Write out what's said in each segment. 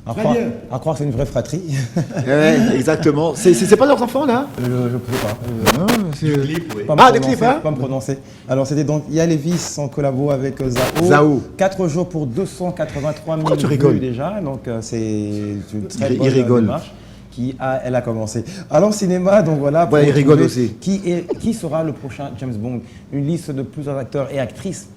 À croire que c'est une vraie fratrie. Ouais, exactement. C'est pas leurs enfants là? Je ne sais pas. Non, c'est... Clip, oui. Des clips, hein? Pas me prononcer. Alors c'était donc Yalevis en collabo avec Zao. Zao. 4 jours pour 283 000 tu rigoles? vues déjà. Donc c'est une très bonne rigole. démarche. Elle a commencé. Allons cinéma, donc voilà. Ouais, il rigole aussi. Qui sera le prochain James Bond? Une liste de plusieurs acteurs et actrices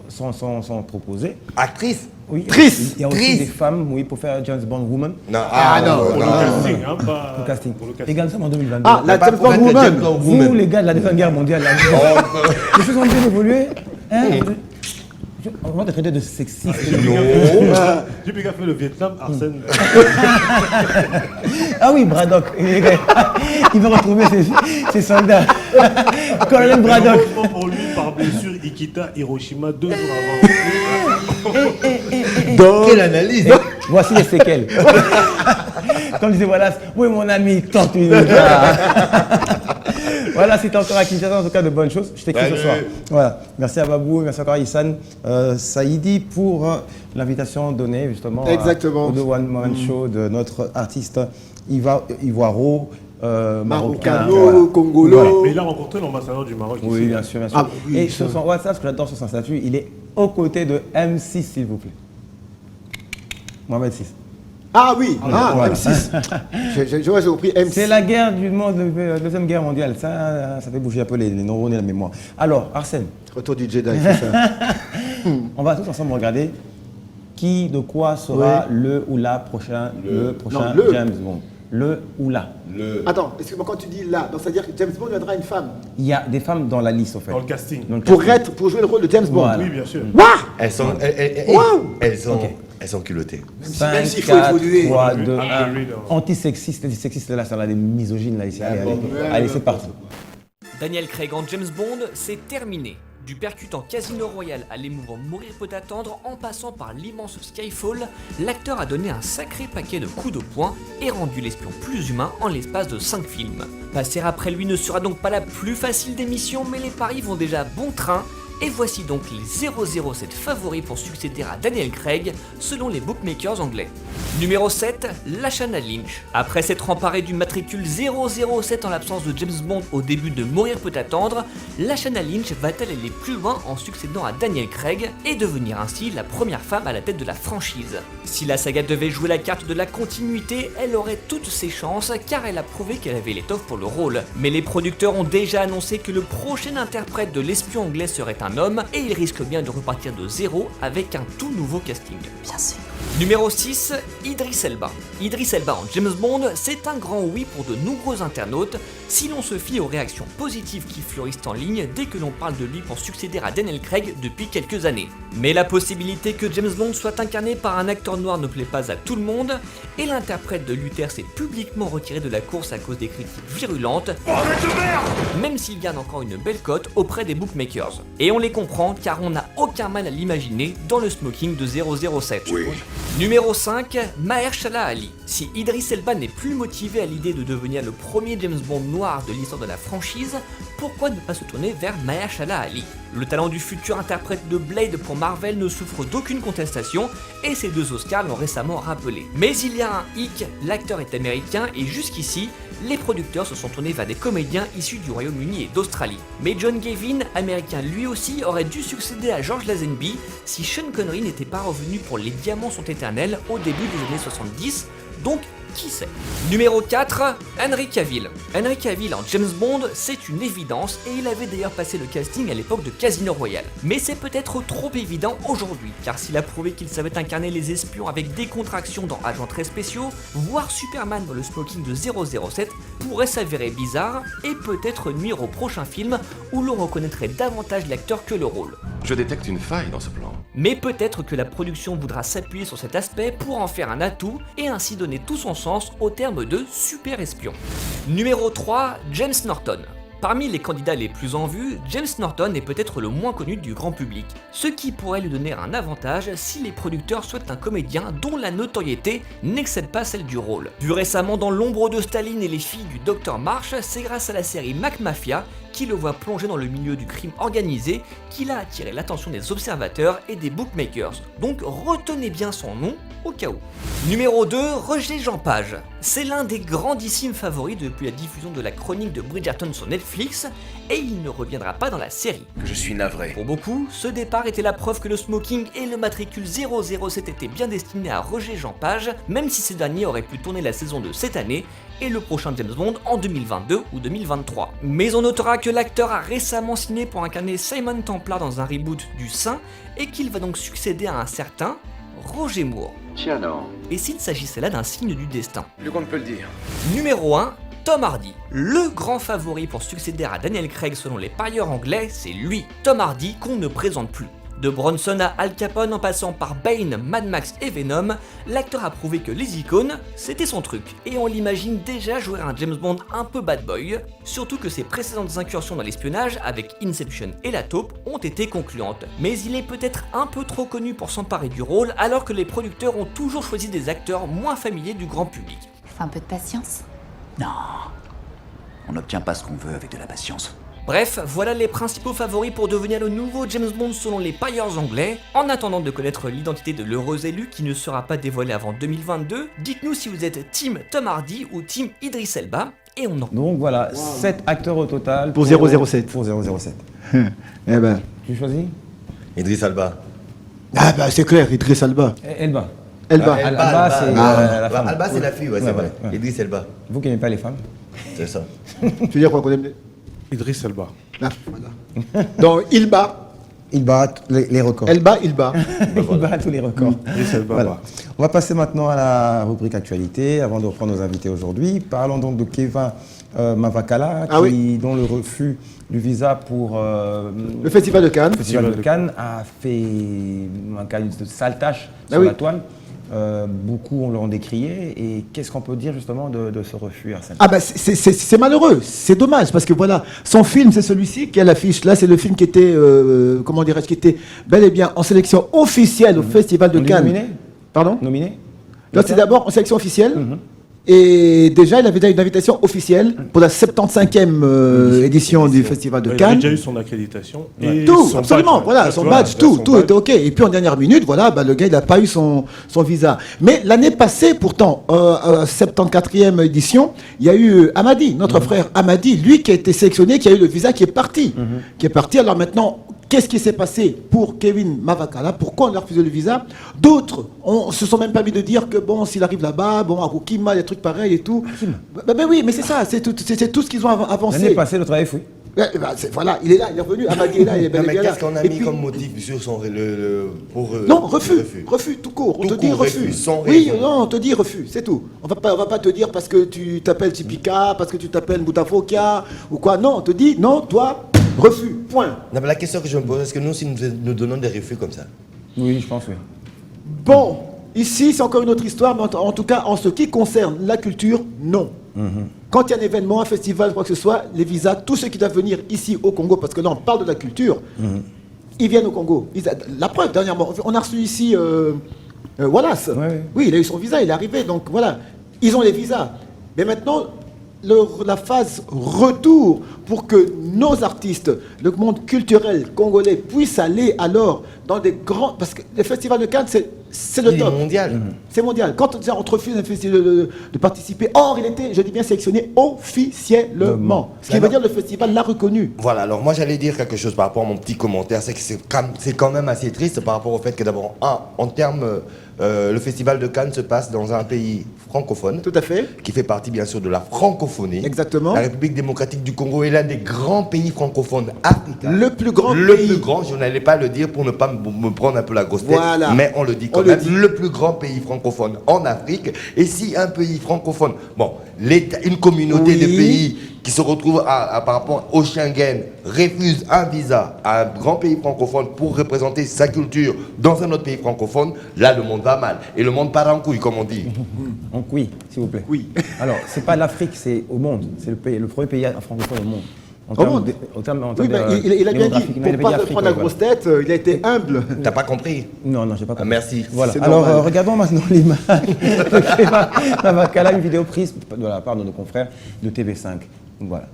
sont proposés. Actrice? Oui. Trice. Il y a aussi des femmes, oui, pour faire James Bond Woman. Non. Pour le casting, hein, pas Au casting. pour le casting. Également en 2022. Ah, la James Bond Woman. Vous, les gars de la Deuxième Guerre mondiale, là, les choses ont bien évolué. Hein, on va te traiter de sexiste. Depuis qu'a fait le Vietnam, Arsène. Ah oui, Braddock. Il veut retrouver ses soldats. Colonel Braddock. Malheureusement pour lui, par blessure, il quitta Hiroshima 2 jours avant. Quelle analyse! Voici les séquelles. Comme disait Wallace, oui mon ami, tortue. Voilà, c'était encore à Kinshasa, en tout cas de bonnes choses. Je t'écris ce soir. Voilà. Merci à Babou, merci encore à Issane Saïdi pour l'invitation donnée justement Exactement. au The One Man Show de notre artiste Ivoiro, marocain. Congolo, Congolo. Mais il a rencontré l'ambassadeur du Maroc. Oui, ici. bien sûr, bien sûr. Ah, oui, Et sur son WhatsApp, ce que j'adore sur son statut, il est aux côtés de M6, s'il vous plaît. Mohamed VI. Ah oui, voilà. M6. Je vois, j'ai repris M6. C'est la guerre du monde, la Deuxième Guerre mondiale. Ça fait bouger un peu les neurones et la mémoire. Alors, Arsène, Retour du Jedi, c'est ça. on va tous ensemble regarder qui, de quoi sera le ou la prochain, James Bond. Le ou la. Attends, excuse-moi, quand tu dis là, donc c'est-à-dire que James Bond deviendra une femme Il y a des femmes dans la liste, en fait. Dans le casting. Dans le pour casting. jouer le rôle de James Bond. Voilà. Oui, bien sûr. Elles sont, Ok. elles sont culottées. 5, Même s'il faut 4, évoluer. 3, 2, 1. Underrated. Antisexiste, là, ça a des misogynes, là, ici. Allez, c'est parti. Daniel Craig en James Bond, c'est terminé. Du percutant Casino Royale à l'émouvant Mourir peut attendre, en passant par l'immense Skyfall, l'acteur a donné un sacré paquet de coups de poing et rendu l'espion plus humain en l'espace de 5 films. Passer après lui ne sera donc pas la plus facile des missions, mais les paris vont déjà bon train. Et voici donc les 007 favoris pour succéder à Daniel Craig, selon les bookmakers anglais. Numéro 7, Lashana Lynch. Après s'être emparée du matricule 007 en l'absence de James Bond au début de Mourir peut attendre, Lashana Lynch va-t-elle aller plus loin en succédant à Daniel Craig et devenir ainsi la première femme à la tête de la franchise? Si la saga devait jouer la carte de la continuité, elle aurait toutes ses chances car elle a prouvé qu'elle avait l'étoffe pour le rôle. Mais les producteurs ont déjà annoncé que le prochain interprète de l'espion anglais serait un homme et il risque bien de repartir de zéro avec un tout nouveau casting. Bien sûr. Numéro 6, Idris Elba. Idris Elba en James Bond, c'est un grand oui pour de nombreux internautes, si l'on se fie aux réactions positives qui fleurissent en ligne dès que l'on parle de lui pour succéder à Daniel Craig depuis quelques années. Mais la possibilité que James Bond soit incarné par un acteur noir ne plaît pas à tout le monde, et l'interprète de Luther s'est publiquement retiré de la course à cause des critiques virulentes, même s'il garde encore une belle cote auprès des bookmakers. Et on les comprend car on n'a aucun mal à l'imaginer dans le smoking de 007. Numéro 5, Mahershala Ali. Si Idris Elba n'est plus motivé à l'idée de devenir le premier James Bond noir de l'histoire de la franchise, pourquoi ne pas se tourner vers Mahershala Ali? Le talent du futur interprète de Blade pour Marvel ne souffre d'aucune contestation et ces 2 Oscars l'ont récemment rappelé. Mais il y a un hic, l'acteur est américain et jusqu'ici, les producteurs se sont tournés vers des comédiens issus du Royaume-Uni et d'Australie. Mais John Gavin, américain lui aussi, aurait dû succéder à George Lazenby si Sean Connery n'était pas revenu pour Les Diamants sont éternels au début des années 70, donc qui sait. Numéro 4, Henry Cavill. Henry Cavill en James Bond, c'est une évidence et il avait d'ailleurs passé le casting à l'époque de Casino Royale. Mais c'est peut-être trop évident aujourd'hui, car s'il a prouvé qu'il savait incarner les espions avec décontraction dans Agents très spéciaux, voir Superman dans le smoking de 007 pourrait s'avérer bizarre et peut-être nuire au prochain film où l'on reconnaîtrait davantage l'acteur que le rôle. Je détecte une faille dans ce plan. Mais peut-être que la production voudra s'appuyer sur cet aspect pour en faire un atout et ainsi donner tout son sens au terme de super espion. Numéro 3, James Norton. Parmi les candidats les plus en vue, James Norton est peut-être le moins connu du grand public, ce qui pourrait lui donner un avantage si les producteurs souhaitent un comédien dont la notoriété n'excède pas celle du rôle. Vu récemment dans L'ombre de Staline et les filles du Dr Marsh, c'est grâce à la série Mac Mafia qui le voit plonger dans le milieu du crime organisé, qu'il a attiré l'attention des observateurs et des bookmakers. Donc retenez bien son nom au cas où. Numéro 2, Roger Jean Page. C'est l'un des grandissimes favoris depuis la diffusion de la chronique de Bridgerton sur Netflix, et il ne reviendra pas dans la série. Je suis navré. Pour beaucoup, ce départ était la preuve que le smoking et le matricule 007 étaient bien destinés à Roger Jean Page, même si ces derniers auraient pu tourner la saison de cette année et le prochain James Bond en 2022 ou 2023. Mais on notera que l'acteur a récemment signé pour incarner Simon Templar dans un reboot du Saint et qu'il va donc succéder à un certain Roger Moore. Tiens non. Et s'il s'agissait là d'un signe du destin? Plus qu'on ne peut le dire. Numéro 1, Tom Hardy. Le grand favori pour succéder à Daniel Craig selon les parieurs anglais, c'est lui, Tom Hardy, qu'on ne présente plus. De Bronson à Al Capone en passant par Bane, Mad Max et Venom, l'acteur a prouvé que les icônes, c'était son truc. Et on l'imagine déjà jouer un James Bond un peu bad boy, surtout que ses précédentes incursions dans l'espionnage avec Inception et La Taupe ont été concluantes. Mais il est peut-être un peu trop connu pour s'emparer du rôle, alors que les producteurs ont toujours choisi des acteurs moins familiers du grand public. Faut un peu de patience. Non, on n'obtient pas ce qu'on veut avec de la patience. Bref, voilà les principaux favoris pour devenir le nouveau James Bond selon les parieurs anglais. En attendant de connaître l'identité de l'heureux élu qui ne sera pas dévoilée avant 2022, dites-nous si vous êtes Team Tom Hardy ou Team Idris Elba, et on en... Donc voilà, 7 acteurs au total. Pour 007. Pour 007. Eh ben. Tu choisis Idriss Elba. Ah bah c'est clair, Idriss Elba. Elba. Elba. Alba, c'est la femme. Alba, c'est la fille, ouais, c'est vrai. Ouais. Idriss Elba, Vous qui n'aimez pas les femmes. c'est ça. Tu veux dire quoi qu'on aime Idriss Elba. Ah, voilà. Donc il bat. Il bat les records. Elba, il bat. Il bat tous les records. Idriss Elba. Voilà. On va passer maintenant à la rubrique actualité, avant de reprendre nos invités aujourd'hui. Parlons donc de Kevin Mavakala, Ah oui. dont le refus du visa pour Le Festival de Cannes. le Festival de Cannes a fait une sale tâche sur Ah oui. la toile. Beaucoup l'ont décrié. Et qu'est-ce qu'on peut dire justement de ce refus, Arsène? Ah bah c'est malheureux, c'est dommage parce que voilà, son film c'est celui-ci qui a l'affiche. Là c'est le film qui était, comment dirais-je, qui était bel et bien en sélection officielle au Festival de On est Cannes. nominé Pardon? Nominé? Là c'est d'abord en sélection officielle. Et déjà il avait déjà une invitation officielle pour la 75e édition du Festival de Il avait Cannes. déjà eu son accréditation. Et Tout, son absolument, badge, voilà, ouais. son Voilà, badge, tout son était OK. Et puis en dernière minute, voilà, bah, le gars, il n'a pas eu son visa. Mais l'année passée, pourtant, 74e édition, il y a eu Amadi, notre frère Amadi, lui qui a été sélectionné, qui a eu le visa, qui est parti. Qui est parti. Alors maintenant, qu'est-ce qui s'est passé pour Kevin Mavakala? Pourquoi on lui a refusé le visa? D'autres se sont même permis de dire que bon, s'il arrive là-bas, bon, à Rukima, des trucs pareils et tout. Ben oui, mais c'est ça, c'est tout ce qu'ils ont avancé. L'année passée, le travail fou. Voilà, il est là, il est revenu, Amadi est là, il est Non, bel et mais bien là. qu'est-ce qu'on a Et mis puis- comme motif sur son. Pour, Non, le refus, tout court. On Tout te dit court, refus. refus, sans Oui, raison. non, on te dit refus, c'est tout. On va pas te dire parce que tu t'appelles Tipika, parce que tu t'appelles Boutafokia ou quoi. Non, on te dit non, toi, refus, point. Non, mais la question que je me pose, est-ce que nous, si nous donnons des refus comme ça, Oui, je pense, oui. Bon, ici, c'est encore une autre histoire, mais en tout cas, en ce qui concerne la culture, non. Quand il y a un événement, un festival, quoi que ce soit, les visas, tous ceux qui doivent venir ici au Congo, parce que là, on parle de la culture, ils viennent au Congo. La preuve, dernièrement, on a reçu ici Wallace. Ouais. Oui, il a eu son visa, il est arrivé, donc voilà. Ils ont les visas. Mais maintenant, la phase retour pour que nos artistes, le monde culturel congolais puissent aller alors dans des grands... Parce que le Festival de Cannes, c'est le il est top. mondial. C'est mondial. Quand on te refuse de participer, or il était, je dis bien, sélectionné officiellement. Ce qui veut dire le festival l'a reconnu. Voilà, alors moi j'allais dire quelque chose par rapport à mon petit commentaire, c'est que c'est quand même assez triste par rapport au fait que d'abord, en termes, le festival de Cannes se passe dans un pays francophone, Tout à fait. qui fait partie bien sûr de la francophonie. Exactement. La République démocratique du Congo est l'un des grands pays francophones africains. Le plus grand Le pays. plus grand, je n'allais pas le dire pour ne pas me prendre un peu la grosse tête, Voilà. mais on le dit quand On le même, dit. le plus grand pays francophone en Afrique. Et si un pays francophone, bon, une communauté Oui. de pays qui se retrouve par rapport au Schengen refuse un visa à un grand pays francophone pour représenter sa culture dans un autre pays francophone, là le monde va mal. Et le monde part en couille, comme on dit. Donc oui, s'il vous plaît. Oui. Alors, c'est pas l'Afrique, c'est au monde. C'est le premier pays francophone au monde. En Au monde. En termes Oui, mais il a bien dit, démographiques. pour ne pas prendre la grosse tête, il a été humble. T'as pas compris? Non, j'ai pas compris. Merci. Voilà. C'est Alors, normal. regardons maintenant l'image de Kevin Mavakala, une vidéo prise de la part de nos confrères de TV5. Donc, voilà.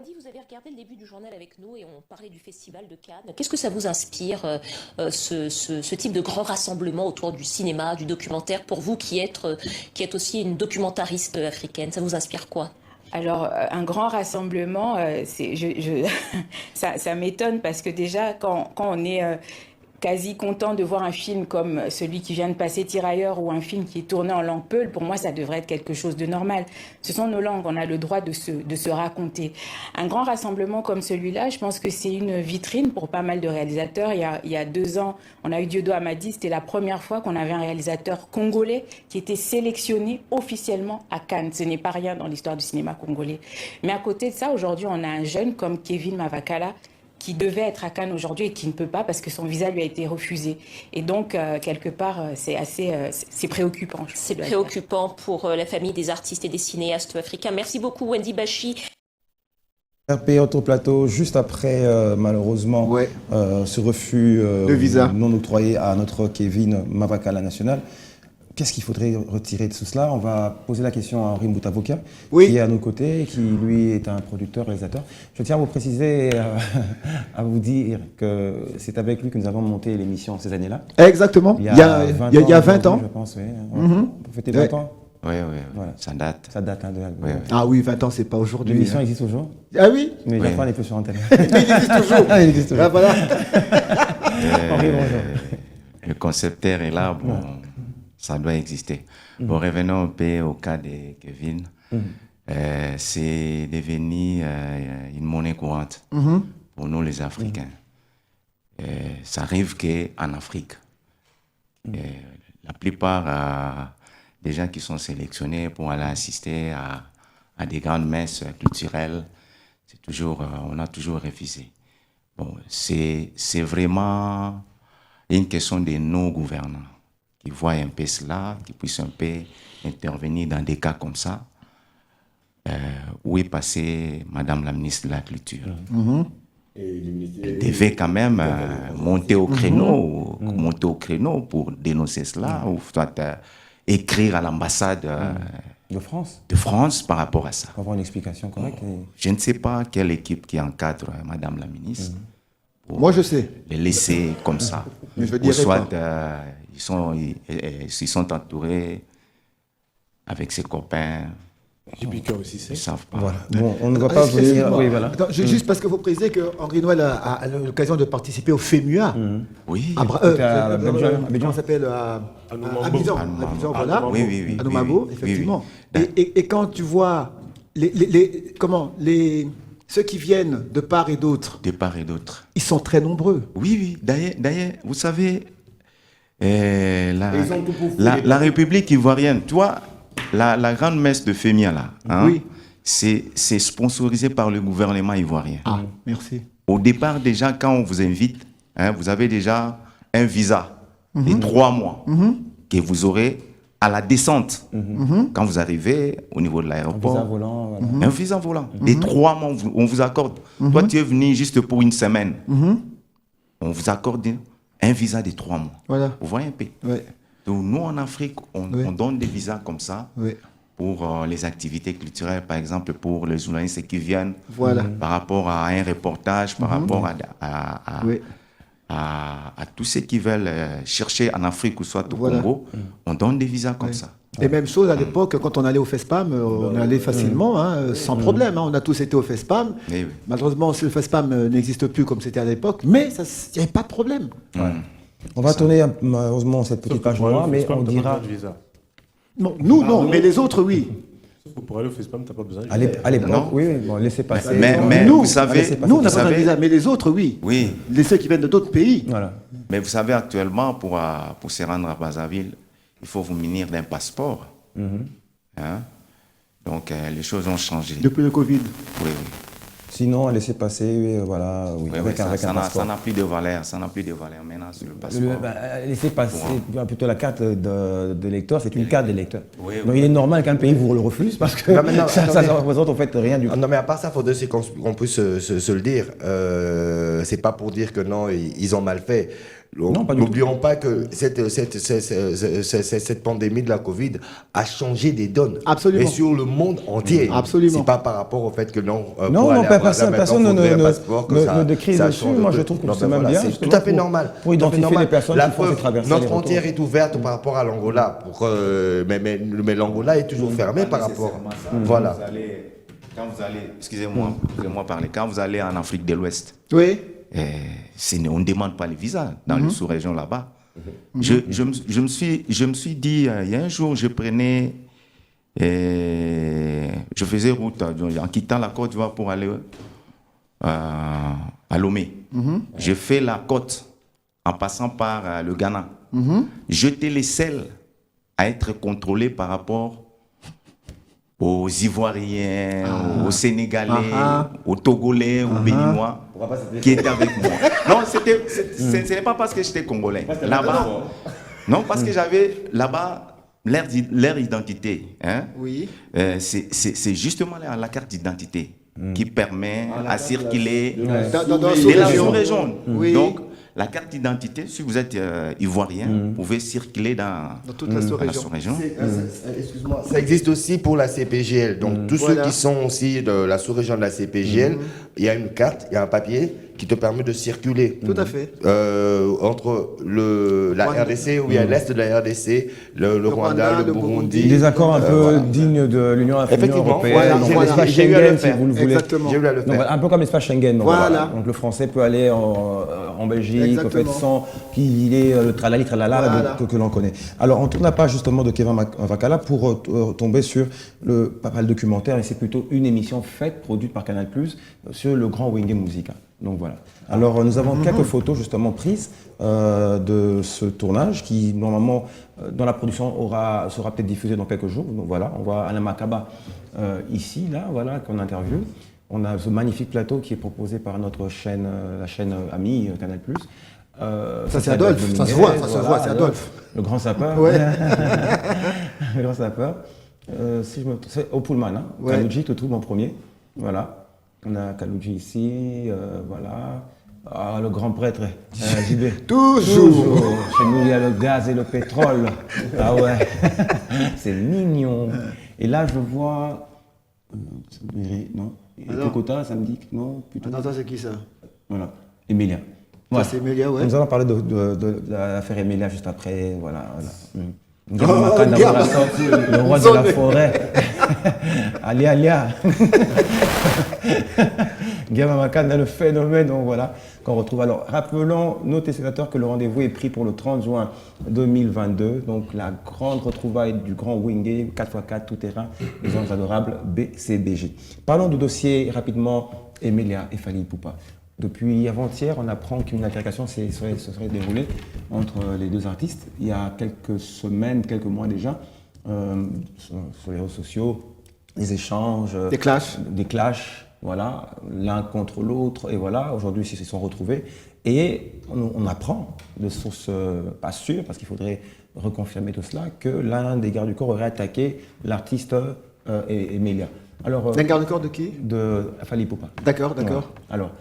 Wendy, vous avez regardé le début du journal avec nous et on parlait du festival de Cannes. Qu'est-ce que ça vous inspire, ce type de grand rassemblement autour du cinéma, du documentaire, pour vous qui êtes aussi une documentariste africaine? Ça vous inspire quoi? Alors, un grand rassemblement, ça m'étonne parce que déjà, quand on est quasi content de voir un film comme celui qui vient de passer, Tirailleurs, ou un film qui est tourné en langue peul, pour moi, ça devrait être quelque chose de normal. Ce sont nos langues, on a le droit de se raconter. Un grand rassemblement comme celui-là, je pense que c'est une vitrine pour pas mal de réalisateurs. Il y a 2 ans, on a eu Dieudo Hamadi, c'était la première fois qu'on avait un réalisateur congolais qui était sélectionné officiellement à Cannes. Ce n'est pas rien dans l'histoire du cinéma congolais. Mais à côté de ça, aujourd'hui, on a un jeune comme Kevin Mavakala, qui devait être à Cannes aujourd'hui et qui ne peut pas parce que son visa lui a été refusé. Et donc, quelque part, c'est préoccupant. C'est préoccupant pour la famille des artistes et des cinéastes africains. Merci beaucoup, Wendy Bachi. RP Auto Plateau, juste après, malheureusement, ce refus de visa non octroyé à notre Kevin Mavakala national. Qu'est-ce qu'il faudrait retirer de tout cela? On va poser la question à Henri Moutavoka, qui est à nos côtés, qui lui est un producteur, réalisateur. Je tiens à vous préciser, à vous dire que c'est avec lui que nous avons monté l'émission ces années-là. Exactement, il y a 20 ans. Je pense, oui. Vous fêtez 20 ans? Oui, voilà. Ça date. Ça date, hein, Ah oui, 20 ans, c'est pas aujourd'hui. L'émission existe toujours? Ah oui? Mais Jaffa n'est plus sur Antenne. Mais il existe toujours. Il existe toujours. Ah, voilà. Henri, bonjour. Le concepteur est là, bon, ça doit exister. Bon, revenons un peu au cas de Kevin. C'est devenu une monnaie courante pour nous les Africains. Ça arrive qu'en Afrique, la plupart des gens qui sont sélectionnés pour aller assister à des grandes messes culturelles, on a toujours refusé. Bon, c'est vraiment une question de nos gouvernants qui voient un peu cela, qui puissent un peu intervenir dans des cas comme ça. Où est passée Madame la ministre de la Culture? Elle devait quand même monter au créneau pour dénoncer cela, ou soit écrire à l'ambassade de France par rapport à ça. Pour avoir une explication correcte. Je ne sais pas quelle équipe qui encadre Madame la ministre. Moi, je sais. Les laisser comme ça. Mais je ou dirais soit pas. ils sont entourés avec ses copains. Et puis que aussi c'est. Ils savent pas. Voilà. Bon, on ne va pas venir. Oui, voilà. Attends, juste parce que vous précisez que Henri Noël a l'occasion de participer au FEMUA. Oui. Comment s'appelle Abidjan, voilà. Oui. À Nomabo, effectivement. Oui. Et quand tu vois ceux qui viennent de part et d'autre, ils sont très nombreux. Oui. D'ailleurs, vous savez, la République ivoirienne, tu vois, la grande messe de Femia, là, c'est sponsorisé par le gouvernement ivoirien. Ah, merci. Au départ, déjà, quand on vous invite, vous avez déjà un visa de 3 mois que vous aurez à la descente. Quand vous arrivez au niveau de l'aéroport. Un visa volant. Voilà. Un visa volant. Et 3 mois, on vous accorde. Toi, tu es venu juste pour une semaine. On vous accorde un visa de 3 mois. Voilà. Vous voyez un peu. Ouais. Donc, nous, en Afrique, on donne des visas comme ça pour les activités culturelles, par exemple, pour les journalistes qui viennent par rapport à un reportage, par rapport à tous ceux qui veulent chercher en Afrique ou soit au Congo, on donne des visas comme ça. Et même chose à l'époque, quand on allait au FESPAM, on allait facilement, sans problème. On a tous été au FESPAM. Oui. Malheureusement, le FESPAM n'existe plus comme c'était à l'époque, mais il n'y avait pas de problème. On va tourner malheureusement cette petite page noire, mais on dira. Non, nous, non, mais les autres, oui. Pour aller au FESPAM, tu n'as pas besoin. À l'époque, oui, bon, laissez passer. Mais nous, vous savez, nous, on n'a pas besoin de visa, mais les autres, oui. Oui. Ceux qui viennent d'autres pays. Voilà. Mais vous savez, actuellement, pour se rendre à Brazzaville, il faut vous munir d'un passeport. Donc, les choses ont changé. Depuis le Covid. Oui. Sinon, laissez passer, voilà, avec un passeport. Ça n'a plus de valeur, maintenant sur le passeport. Laissez passer plutôt la carte de lecteur, c'est une carte de lecteur. Oui. Donc il est normal qu'un pays vous le refuse parce que ça ne représente en fait rien du tout. Non, mais à part ça, il faudrait qu'on puisse se le dire. C'est pas pour dire que non, ils ont mal fait. Non, pas du N'oublions pas que cette pandémie de la Covid a changé des donnes. Absolument. Et sur le monde entier. Absolument. C'est pas par rapport au fait que non. Non, personne ne décrit dessus. Moi, je trouve que c'est même bien. C'est tout à fait normal. Pour identifier les personnes qui font ces traversées. Notre frontière est ouverte par rapport à l'Angola. Mais l'Angola est toujours fermé par rapport. Voilà. Quand vous allez, excusez-moi parler, quand vous allez en Afrique de l'Ouest, Oui. on ne demande pas les visas dans les sous-régions là-bas. Je me suis dit, il y a un jour, je faisais route en quittant la Côte d'Ivoire pour aller à Lomé. J'ai fait la côte en passant par le Ghana. J'étais les seuls à être contrôlés par rapport aux Ivoiriens, aux Sénégalais, aux Togolais, aux Béninois qui étaient avec moi. Non, ce n'est pas parce que j'étais Congolais. Là-bas, non, parce que j'avais là-bas leur identité. Hein? Oui. C'est justement la carte d'identité qui permet à circuler Dans de la sous-région. sous-région. Oui. Donc, la carte d'identité, si vous êtes ivoirien, vous pouvez circuler dans toute la sous-région. Excuse-moi, ça existe aussi pour la CPGL. Donc, tous ceux qui sont aussi de la sous-région de la CPGL, il y a une carte, il y a un papier qui te permet de circuler. Tout à fait. Entre la RDC, ou bien l'Est de la RDC, le Rwanda, le Burundi. Des accords un peu dignes de l'Union européenne. Voilà, Donc, voilà. l'espace J'ai eu à le Schengen, si faire. vous le voulez. Exactement. J'ai eu à le Donc, faire. un peu comme l'espace Schengen. Donc, Voilà. Donc le français peut aller en Belgique, au fait, Exactement. sans qu'il ait le tralali, tralala Voilà. que l'on connaît. Alors, on tourne la page justement de Kevin Mavakala pour tomber sur le documentaire, et c'est plutôt une émission faite, produite par Canal+, sur le grand Wenge Musica. Donc voilà. Alors, nous avons quelques photos justement prises de ce tournage qui, normalement, dans la production, sera peut-être diffusé dans quelques jours. Donc voilà, on voit Alain Makaba ici, là, voilà, qu'on interviewe. On a ce magnifique plateau qui est proposé par notre chaîne, la chaîne amie Canal+. Ça, c'est Adolphe. Ça se voit, c'est Adolphe. Le grand sapeur. Ouais. Le grand sapeur. Si je me c'est au Pullman, hein. Ouais. Kalouji te trouve en premier. Voilà. On a Kalouji ici, voilà. Ah, le grand prêtre, JB. Toujours. Chez nous, il y a le gaz et le pétrole. Ah ouais. C'est mignon. Et là, je vois. Non. Cocota, ça me dit que non. Plutôt. Attends, c'est qui ça? Voilà. Emilia. Ça, Voilà. c'est Emilia, ouais. Nous allons parler de l'affaire Emilia juste après. Voilà. Oh, Gama. Le roi de la forêt. Alia. Gama Makanda, le phénomène, donc voilà, qu'on retrouve. Alors, rappelons nos téléspectateurs que le rendez-vous est pris pour le 30 juin 2022. Donc, la grande retrouvaille du grand Wenge, 4x4 tout-terrain, les hommes adorables, BCBG. Parlons du dossier rapidement, Emilia et Fally Ipupa. Depuis avant-hier, on apprend qu'une altercation se serait déroulée entre les deux artistes. Il y a quelques semaines, quelques mois déjà, sur les réseaux sociaux, des échanges, Des clashs, voilà, l'un contre l'autre, et voilà, aujourd'hui ils se sont retrouvés. Et on apprend de sources pas sûres, parce qu'il faudrait reconfirmer tout cela, que l'un des gardes du corps aurait attaqué l'artiste Emilia. Alors, un garde du corps de qui? De Fally Ipupa. D'accord. Voilà. Alors,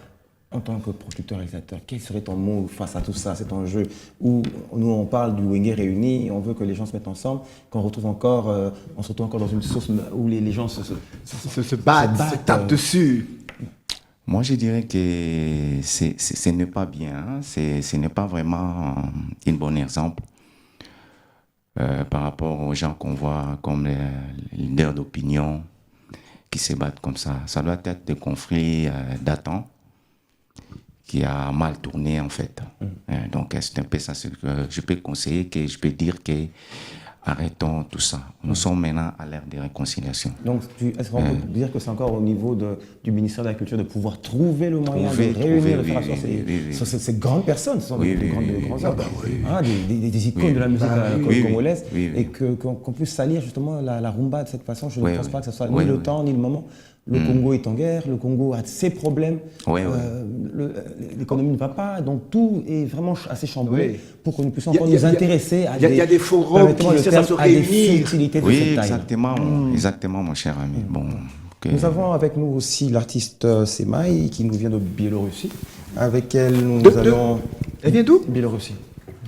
en tant que producteur-réalisateur, quel serait ton mot face à tout ça, cet enjeu où nous on parle du Wenge réuni, on veut que les gens se mettent ensemble, qu'on retrouve encore, on se retrouve encore dans une source où les gens se battent, se tapent dessus. Moi, je dirais que ce n'est pas bien, hein. Ce n'est pas vraiment un bon exemple par rapport aux gens qu'on voit comme les leaders d'opinion qui se battent comme ça. Ça doit être des conflits datants qui a mal tourné en fait. Donc c'est un peu ça ce que je peux conseiller, que je peux dire que arrêtons tout ça. Nous sommes maintenant à l'ère des réconciliations. Donc est-ce qu'on peut dire que c'est encore au niveau du ministère de la Culture de pouvoir trouver le moyen de réunir, de faire asseoir ces grandes personnes, ce sont des grands hommes, des icônes de la musique congolaise, et qu'on puisse salir justement la rumba de cette façon, je ne pense pas que ce soit ni le temps ni le moment. Le Congo est en guerre, le Congo a ses problèmes, l'économie ne va pas, donc tout est vraiment assez chamboulé pour que nous puissions encore nous intéresser à Il y a des forums qui cherchent à se réunir. futilités de cette taille. Exactement, mon cher ami. Bon, Nous avons avec nous aussi l'artiste Semai qui nous vient de Biélorussie, avec elle nous allons... Elle vient d'où? Biélorussie.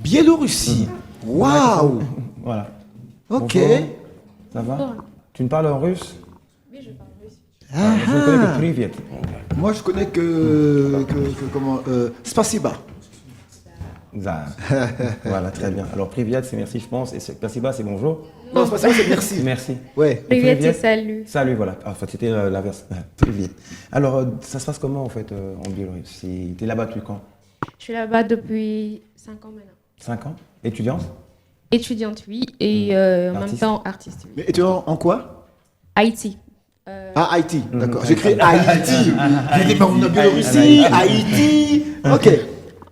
Biélorussie. Waouh. Voilà. Ok. Bonjour. Ça va? Tu me parles en russe? Oui, je parle russe. Je ne connais que Privet. Moi, je connais que comment Spasiba. Voilà, très bien. Alors, Privet, c'est merci, je pense. Et Spasiba, c'est bonjour. Non, Spasiba, c'est merci. Merci. Ouais. Privet, c'est salut. Salut, voilà. En fait, c'était l'inverse. Privet. Alors, ça se passe comment, en fait, en Biélorussie? Tu es là-bas depuis quand? Je suis là-bas depuis 5 ans maintenant. 5 ans? Étudiante? Étudiante, oui, et en même temps artiste. Oui. Mais étudiant en quoi? Haïti. Ah, Haïti, d'accord. J'ai écrit Haïti. J'ai dit, en Biélorussie, Haïti. Ok.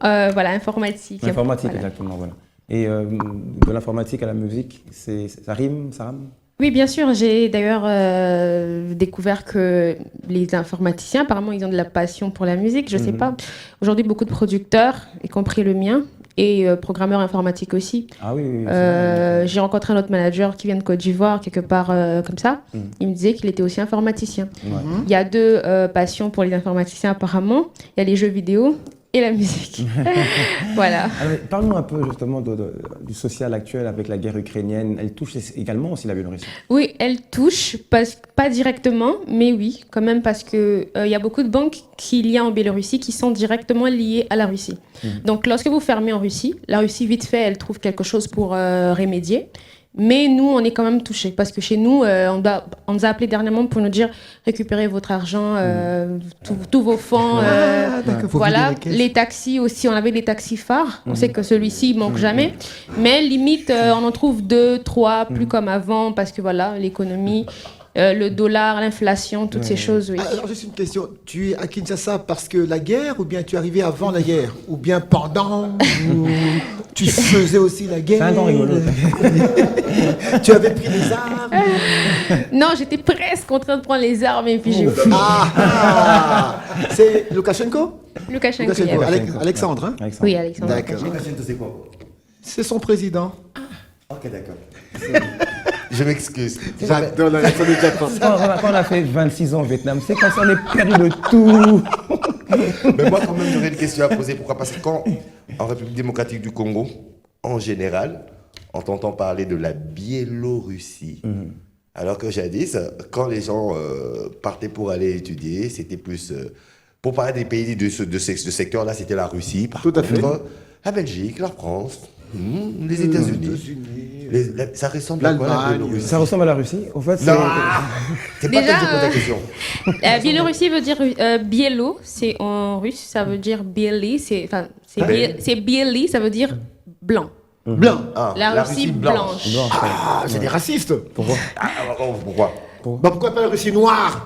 Voilà, informatique. Informatique, Voilà. exactement, voilà. Et de l'informatique à la musique, ça rime, ça rame? Oui, bien sûr. J'ai d'ailleurs découvert que les informaticiens, apparemment, ils ont de la passion pour la musique. Je ne sais pas. Aujourd'hui, beaucoup de producteurs, y compris le mien, et programmeurs informatiques aussi. Ah oui. J'ai rencontré un autre manager qui vient de Côte d'Ivoire, quelque part comme ça. Il me disait qu'il était aussi informaticien. Ouais. Il y a deux passions pour les informaticiens, apparemment. Il y a les jeux vidéo et la musique. Voilà. Alors, parle-nous un peu justement du social actuel avec la guerre ukrainienne. Elle touche également aussi la Biélorussie. Oui, elle touche, pas directement, mais oui, quand même, parce qu'il y a beaucoup de banques qu'il y a en Biélorussie qui sont directement liées à la Russie. Donc, lorsque vous fermez en Russie, la Russie, vite fait, elle trouve quelque chose pour remédier. Mais nous, on est quand même touchés parce que chez nous, on nous a appelé dernièrement pour nous dire récupérez votre argent, tous vos fonds. Voilà, les taxis aussi, on avait des taxis phares. On sait que celui-ci, il manque jamais. Mais limite, on en trouve 2, 3, plus comme avant parce que voilà, l'économie. Le dollar, l'inflation, toutes ces choses, oui. Alors, juste une question. Tu es à Kinshasa parce que la guerre ou bien tu es arrivé avant la guerre? Ou bien pendant? Ou tu faisais aussi la guerre? C'est un temps rigolo. Tu avais pris les armes? Non, j'étais presque en train de prendre les armes et puis j'ai fui. C'est Loukachenko? Loukachenko. Alexandre, hein? Oui, Alexandre. D'accord. Loukachenko, c'est quoi? C'est son président. Ok, d'accord. Je m'excuse. J'adore la réaction du Japon. Quand on a fait 26 ans au Vietnam, c'est quand on est perdu de tout. Mais moi, quand même, j'aurais une question à poser. Pourquoi? Parce que quand, en République démocratique du Congo, en général, on entend parler de la Biélorussie. Alors que jadis, quand les gens partaient pour aller étudier, c'était plus... pour parler des pays de ce secteur-là, c'était la Russie. Par Tout à fait. contre, la Belgique, la France, les États-Unis. Ça ressemble à quoi la Biélorussie? Ça ressemble à la Russie. Au fait, Non, c'est pas Déjà, toi qui pose la question. Biélorussie veut dire biélo, c'est en russe, ça veut dire bieli, c'est bieli, ça veut dire blanc. Blanc. Ah, La Russie blanche. Ah, c'est des racistes. Pourquoi? Pourquoi? Bah pourquoi pas la Russie noire?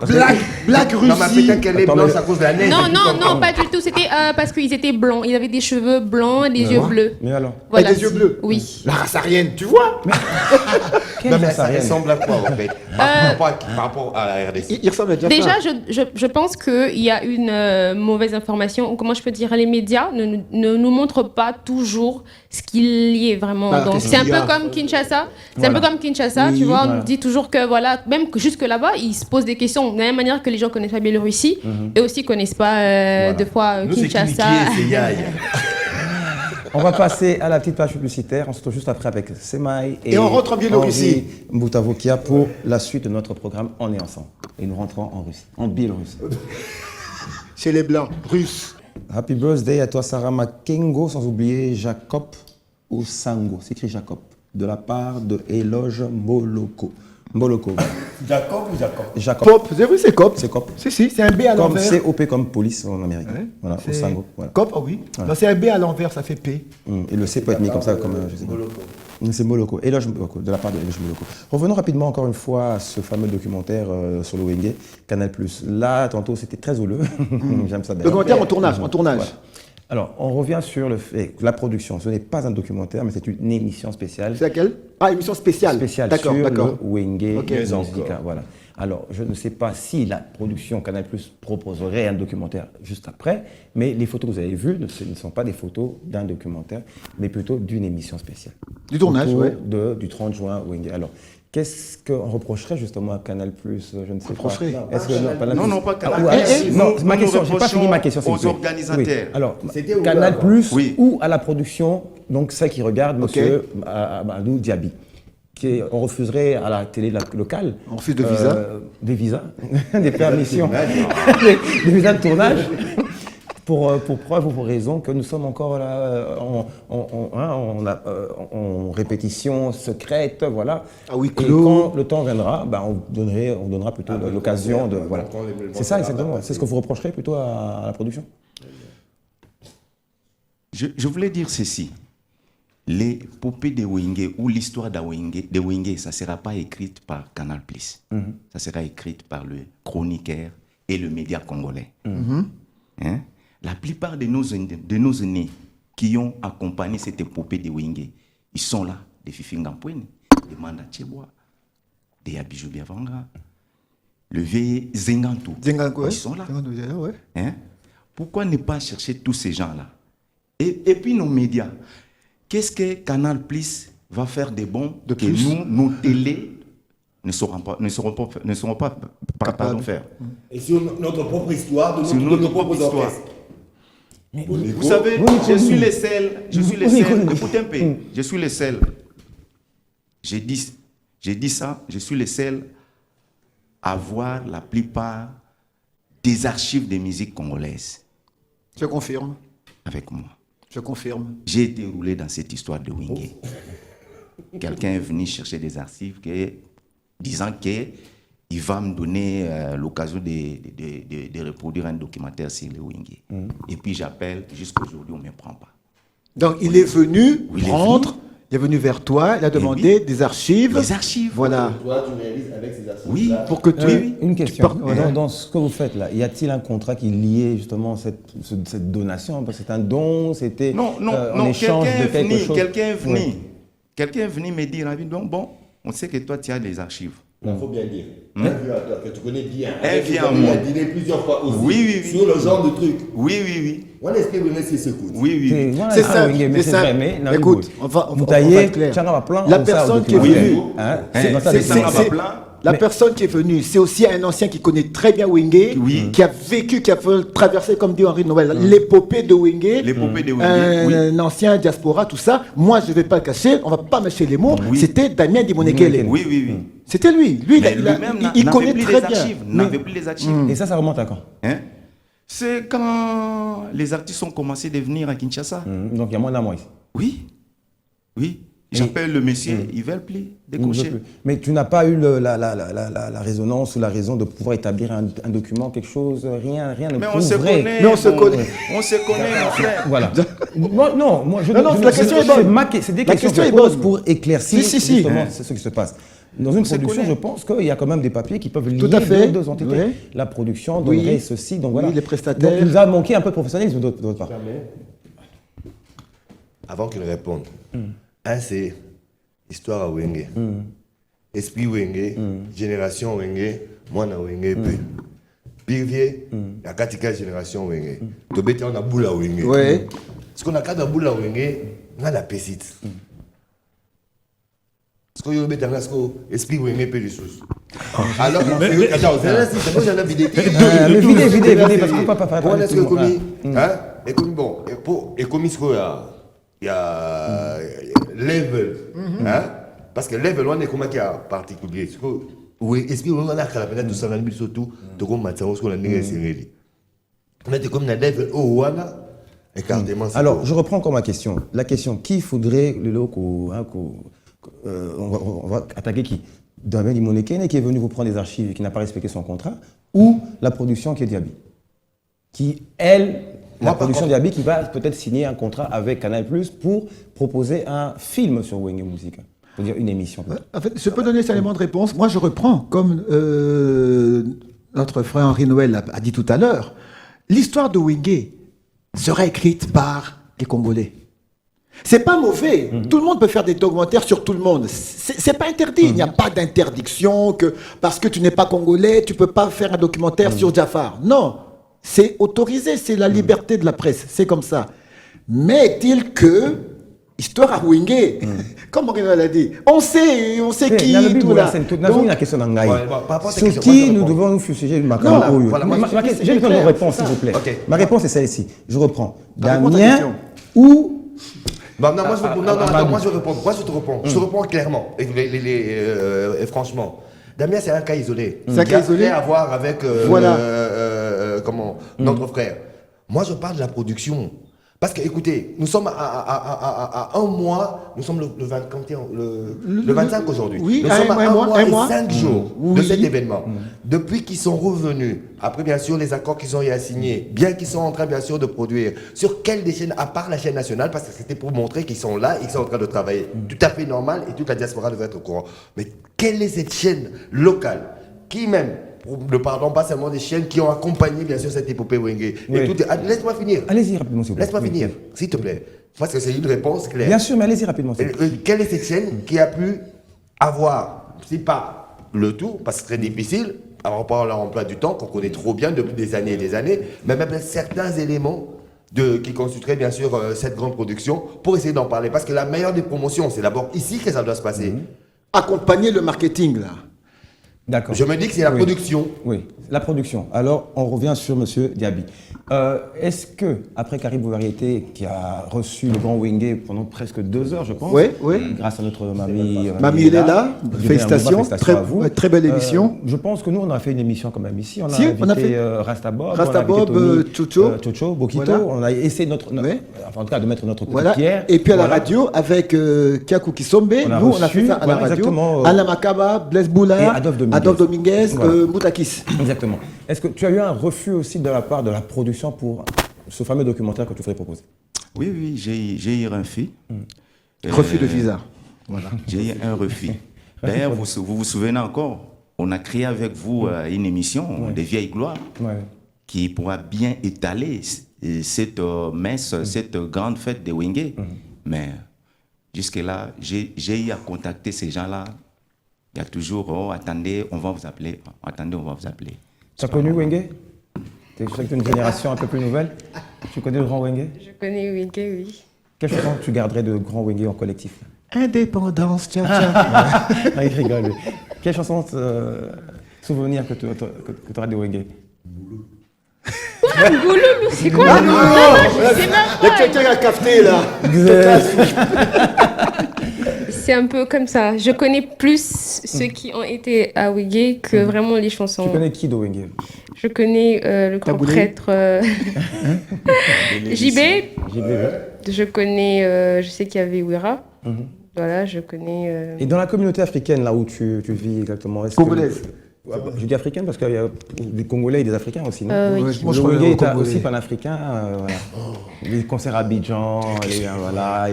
Black Russie. Non, mais peut-être qu'elle est blanche à cause de la neige. Non, pas du tout. C'était parce qu'ils étaient blancs. Ils avaient des cheveux blancs et des yeux bleus. Mais alors? Voilà. Avec des yeux bleus. Oui. La race aryenne, tu vois? Non, mais ça ressemble à quoi, en fait? Par rapport à la RDC. Il ressemble à Jaffa. Déjà, je pense qu'il y a une mauvaise information, ou comment je peux dire, les médias ne nous montrent pas toujours ce qu'il y est vraiment. Ah, Donc, c'est un peu comme Kinshasa. C'est un peu comme Kinshasa, tu vois. On nous dit toujours que, voilà, même que jusque là-bas, ils se posent des questions. De la même manière que les gens connaissent pas Biélorussie, eux aussi connaissent pas deux fois Nous, Kinshasa. c'est Yaï. On va passer à la petite page publicitaire. On se retrouve juste après avec Semai Et on rentre en Biélorussie. Henri Mbutavokia pour la suite de notre programme On est ensemble. Et nous rentrons en Russie, en Biélorussie. Chez les Blancs, Russes. Happy birthday à toi Sarah Makengo, sans oublier Jacob Osango, c'est écrit Jacob, de la part de Éloge Moloko. Jacob ou Jacob? Jacob. Cop, vous avez vu, c'est Cop. C'est Cop. Si, c'est un B à Comme l'envers. COP comme police en Amérique. Ouais. Voilà, C'est Osango. Voilà. Cop, ah oui. Voilà. Non, c'est un B à l'envers, ça fait P. Et le C peut être mis comme ça, comme je sais pas. C'est Moloko. Éloge Moloko, de la part de Éloge Moloko. Revenons rapidement encore une fois à ce fameux documentaire sur le Wenge, Canal+. Là, tantôt, c'était très houleux. J'aime ça d'ailleurs. Documentaire en tournage, Voilà. Alors, on revient sur le fait que la production, ce n'est pas un documentaire, mais c'est une émission spéciale. C'est laquelle? Ah, émission spéciale. Spéciale D'accord, sur d'accord. le Wenge Ok. Musica. Voilà. Alors, je ne sais pas si la production Canal+ proposerait un documentaire juste après, mais les photos que vous avez vues ne sont pas des photos d'un documentaire, mais plutôt d'une émission spéciale. Du tournage, Autour ouais. du 30 juin Wenge. Alors, Qu'est-ce qu'on reprocherait justement à Canal+, je ne sais Reprocherait. pas. Est-ce que Non, pas Canal+. non, ma Nous question, j'ai pas fini ma question. s'il vous aux plaît. organisateurs. Oui. Alors, C'était Canal+, Oui. ou à la production, donc celle qui regarde monsieur Amadou Diaby, on refuserait à la télé locale. On refuse de visa. Des visas, des permissions, des visas de tournage. Pour preuve ou pour raison que nous sommes encore là en répétition secrète, voilà. Ah oui, et clos. quand le temps viendra, on donnera plutôt l'occasion de... Voilà. C'est ça exactement, c'est ce que vous reprocherez plutôt à la production. Je voulais dire ceci. Les poupées de Wenge ou l'histoire de Wenge, ça ne sera pas écrite par Canal+. Ça sera écrite par le chroniqueur et le média congolais. Hein? La plupart de nos aînés qui ont accompagné cette épopée de Wenge, ils sont là, des Fifi Ngampweni, des Manda Tcheboa, des Abijou Biavanga, le vieil Zengantou. Ils sont là. Hein? Pourquoi ne pas chercher tous ces gens-là? Et puis nos médias, qu'est-ce que Canal+ va faire de bon que nos télés ne sauront pas faire? Et sur notre propre histoire, de notre propre histoire. Vous savez, je suis le seul, écoutez un peu, je suis le seul. J'ai dit ça, je suis le seul à voir la plupart des archives de musique congolaise. Je confirme. Avec moi. Je confirme. J'ai été roulé dans cette histoire de Wenge. Quelqu'un est venu chercher des archives disant qu'il va me donner l'occasion de reproduire un documentaire sur le Wenge. Et puis j'appelle, jusqu'aujourd'hui on ne me prend pas. Donc il est venu prendre, il est venu vers toi, il a demandé des archives. Des archives. Voilà. Toi, tu réalises avec ces archives. Oui, pour que tu... Une question. Dans ce que vous faites là, y a-t-il un contrat qui liait justement cette donation? Parce que c'est un don, c'était en échange de quelque chose. Quelqu'un est venu me dire, bon, on sait que toi tu as les archives. Il faut bien dire. Un vieux à toi, que tu connais bien. Un vieux à moi. moi. Il a dîné plusieurs fois aussi. Oui. Sur le genre de truc. Oui. On explique le message, c'est cool. Oui. C'est ça. Écoute, on va être clair. La personne qui est venue, la personne qui est venue, c'est aussi un ancien qui connaît très bien Wenge, qui a vécu, qui a traversé, comme dit Henri Noël, l'épopée de Wenge, un ancien diaspora, tout ça. Moi, je ne vais pas le cacher, on ne va pas mâcher les mots. C'était Damien Dimonekele. Oui. C'était lui. Il connaît très bien. N'avait plus les archives. Et ça remonte à quand? C'est quand les artistes ont commencé à venir à Kinshasa. Donc il y a moins d'un mois ici. Oui. J'appelle le monsieur, ils ne veulent plus décocher. Mais tu n'as pas eu la résonance ou la raison de pouvoir établir un document, quelque chose, rien ne Mais prouverait. on se connaît, mon frère. Voilà. C'est des questions que je pose pour éclaircir justement ce qui se passe. Dans une production, je pense qu'il y a quand même des papiers qui peuvent lier deux entités. Oui. La production donnerait ceci, donc voilà. Les prestataires. Donc il nous a manqué un peu de professionnalisme de votre part. Avant qu'il réponde, c'est histoire à Wenge. Esprit Wenge, génération Wenge, moi na Wenge peu. Pirvier, la katika génération Wenge. Tobete on a boula Wenge. Oui. Ce qu'on a quand on a boula Wenge, on a la pesite. Ce qu'on a bête en esprit Wenge peu de choses. Alors, attends, c'est moi j'en ai vidé. Vidé, parce qu'on peut pas faire. Bon, est-ce que commis, et comme bon, et commis ce qu'il y a level, parce que level on est comme qui a particulier. Oui, est-ce que on a qu'à la peine tout ça dans le surtout de comme maintenant ce qu'on a négocié. On était comme dans level oh voilà écartement. Alors, je reprends encore ma question. La question qui faudrait le loco, on va attaquer qui? Damien Dimonekele qui est venu vous prendre des archives et qui n'a pas respecté son contrat, ou la production qui est Diaby, qui la production Diaby qui va peut-être signer un contrat avec Canal+ pour proposer un film sur Wenge Music, c'est-à-dire une émission. En fait, je peux donner cet élément de réponse. Moi, je reprends, comme notre frère Henri Noël a dit tout à l'heure, l'histoire de Wenge sera écrite par les Congolais. C'est pas mauvais. Tout le monde peut faire des documentaires sur tout le monde. C'est pas interdit. Il n'y a pas d'interdiction que parce que tu n'es pas congolais, tu peux pas faire un documentaire sur Jafar. Non. C'est autorisé. C'est la liberté de la presse. C'est comme ça. Mais est-il que histoire à Wenge. Comme Moreno l'a dit. On sait qui, tout là. Donc, la question d'Angaï. Sur question, qui nous devons nous fustiger le Makala Oyo. J'ai une réponse, s'il vous plaît. Ma réponse est celle-ci. Je reprends. Damien ou... Moi, je réponds. Je te réponds clairement et franchement. Damien, c'est un cas isolé. C'est un cas isolé. À voir avec notre frère. Moi, je parle de la production. Parce que, écoutez, nous sommes à un mois, nous sommes le 25 aujourd'hui. Oui, nous sommes à un mois et mois. 5 jours de cet événement. Depuis qu'ils sont revenus, après bien sûr les accords qu'ils ont eu à signer, bien qu'ils sont en train bien sûr de produire, sur quelle des chaînes, à part la chaîne nationale, parce que c'était pour montrer qu'ils sont là et qu'ils sont en train de travailler. Tout à fait normal et toute la diaspora devait être au courant. Mais quelle est cette chaîne locale qui même... Ne parlons pas seulement des chaînes qui ont accompagné bien sûr cette épopée Wenge. Oui. Laisse-moi finir. Allez-y rapidement, s'il vous plaît. Laisse-moi finir, s'il te plaît. Parce que c'est une réponse claire. Bien sûr, mais allez-y rapidement. Quelle est cette chaîne qui a pu avoir, si pas le tout, parce que c'est très difficile, par rapport à leur emploi du temps, qu'on connaît trop bien depuis des années et des années, mais même certains éléments qui constitueraient bien sûr cette grande production, pour essayer d'en parler. Parce que la meilleure des promotions, c'est d'abord ici que ça doit se passer. Accompagner le marketing, là. D'accord. Je me dis que c'est la production. Oui, la production. Alors, on revient sur M. Diaby. Est-ce que, après Caribou Variété, qui a reçu le grand Wenge pendant presque 2 heures, je pense, grâce à notre mamie... Mamie, elle est là. Félicitations. À vous. Très belle émission. Je pense que nous, on a fait une émission quand même ici. On a invité Rastabob, Chocho, Bokito. Voilà. On a essayé en tout cas, de mettre notre petite pierre. Et puis à la radio, avec Kiakou Kisombe, nous, on a fait ça à la radio. Alain Makaba, Blaise Boula, et Adolphe Dominguez, Moutakis. Exactement. Est-ce que tu as eu un refus aussi de la part de la production pour ce fameux documentaire que tu voudrais proposer? Oui, j'ai eu un refus. Refus de visa. Voilà. J'ai eu un refus. D'ailleurs, vous vous souvenez encore, on a créé avec vous une émission des vieilles gloires qui pourra bien étaler cette messe, cette grande fête de Wenge. Mais jusque-là, j'ai eu à contacter ces gens-là. Il y a toujours, attendez, on va vous appeler. Attendez, on va vous appeler. Tu as connu Wenge? Tu es une génération un peu plus nouvelle. Tu connais le grand Wenge? Je connais Wenge, oui. Quelle chanson tu garderais de grand Wenge en collectif? Indépendance, tiens. Il rigole. Quelle chanson, souvenir que tu auras de Wenge? Gouloulou, c'est quoi? Il y a quelqu'un qui a capté là. C'est un peu comme ça. Je connais plus ceux qui ont été à Wenge que vraiment les chansons. Tu connais qui de Wenge? Je connais le grand prêtre JB. Je connais, je sais qu'il y avait Ouira. Voilà, je connais... Et dans la communauté africaine, là où tu vis exactement, Congolaise. Je dis africaine parce qu'il y a des Congolais et des Africains aussi, non? Oui. Moi, je crois qu'il est aussi panafricain. Voilà. Les concerts à Abidjan, voilà.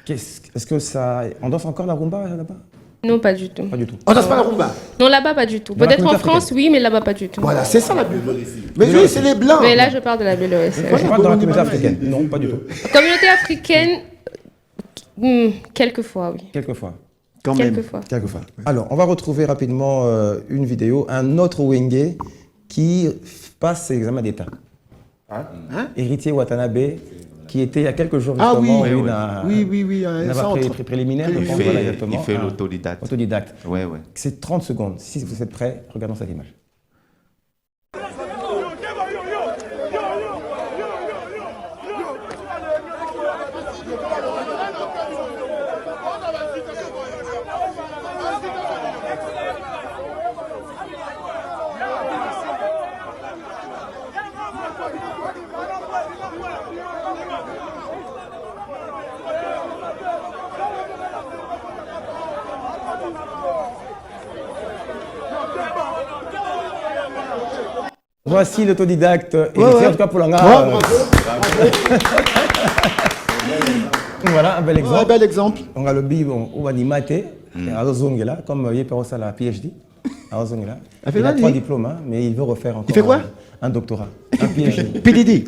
Est-ce que ça... On danse encore la rumba là-bas? Non, pas du tout. Pas du tout. On danse pas la rumba? Non, là-bas, pas du tout. Peut-être en France, oui, mais là-bas, pas du tout. Voilà, c'est ça la Biélorussie. Mais oui, c'est les Blancs. Mais là, je parle de la Biélorussie. Je parle de la communauté africaine. Non, pas du tout. Communauté africaine, quelquefois, oui. Quelquefois. Quand même. Quelquefois. Alors, on va retrouver rapidement une vidéo, un autre Wenge qui passe ses examens d'État. Héritier Watanabe, qui était il y a quelques jours justement, oui, un centre préliminaire. Il fait l'autodidacte. Autodidacte. Oui. C'est 30 secondes. Si vous êtes prêts, regardons cette image. Voici l'autodidacte, en tout cas pour l'anga. Voilà un bel exemple. Un bel exemple. On a le bibon ou animaté, comme Yeperosa la PhD. Il a 3 diplômes, mais il veut refaire encore. Il fait quoi? Un doctorat. Un PhD. PhD.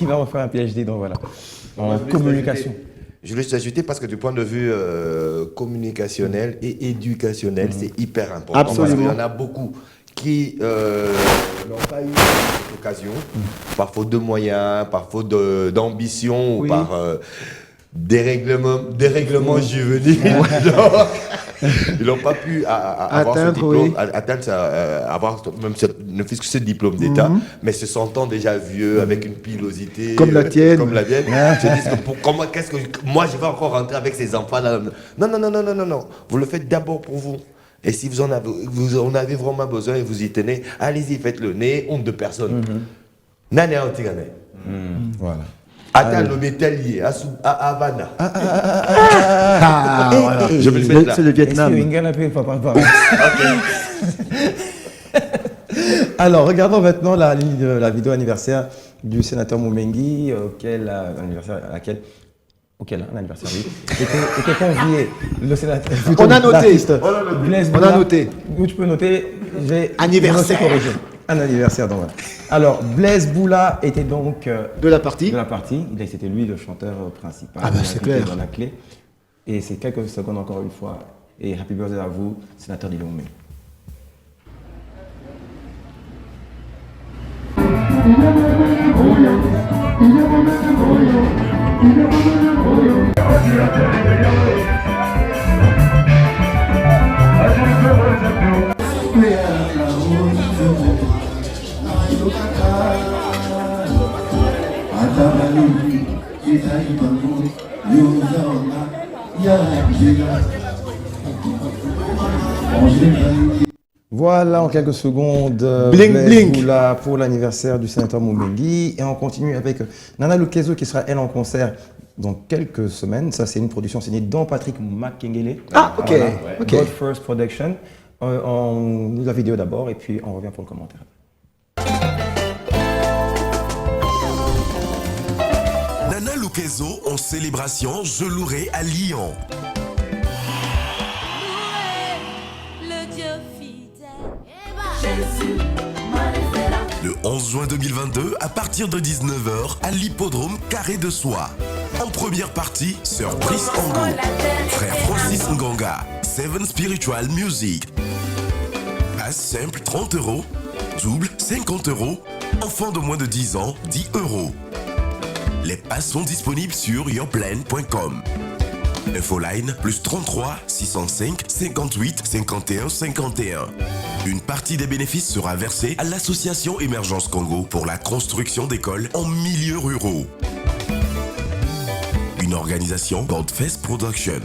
Il va refaire un PhD, donc voilà. En communication. Je voulais juste ajouter parce que du point de vue communicationnel et éducationnel, c'est hyper important. Absolument. Parce qu'il y en a beaucoup qui n'ont pas eu cette occasion, par faute de moyens, par faute d'ambition, ou par dérèglement juvénile. Ils n'ont pas pu avoir ce diplôme, avoir même ne fût-ce que ce diplôme d'État, mais se sentant déjà vieux, avec une pilosité comme la tienne, se disent que qu'est-ce que moi je vais encore rentrer avec ces enfants-là. Non. Vous le faites d'abord pour vous. Et si vous en avez vraiment besoin et vous y tenez, allez-y, faites-le. N'ayez honte de personne. Nane Antigane. Voilà. Attends le métallier à Havana. Je vais le mettre là. C'est le Vietnam. Alors, regardons maintenant la vidéo anniversaire du sénateur Moumengi, auquel un anniversaire, oui, était convié le sénateur. On a noté. On a noté. Où tu peux noter, j'ai anniversaire corrigé. Un anniversaire, donc voilà. Alors, Blaise Boula était donc de la partie. C'était lui le chanteur principal. Ah ben c'est clair. Dans la clé. Et c'est quelques secondes encore une fois. Et happy birthday à vous, sénateur Dilomé. Voilà en quelques secondes bling. Pour l'anniversaire du sénateur Moumengi. Et on continue avec Nana Lukezo qui sera elle en concert dans quelques semaines. Ça c'est une production signée Don Patrick Makengele. Ah ok. Voilà. Okay. God First Production. On lit la vidéo d'abord et puis on revient pour le commentaire. Nana Lukezo en célébration Je louerai à Lyon. Le 11 juin 2022, à partir de 19h, à l'hippodrome Carré de Soie. En première partie, Sir Brice Ango, Frère Francis Nganga, Seven Spiritual Music. Passe simple 30 €, double 50 €, enfant de moins de 10 ans 10 €. Les passes sont disponibles sur yourplan.com. Infoline +33 605 58 51 51. Une partie des bénéfices sera versée à l'association Émergence Congo pour la construction d'écoles en milieux ruraux. Une organisation Godfest Production.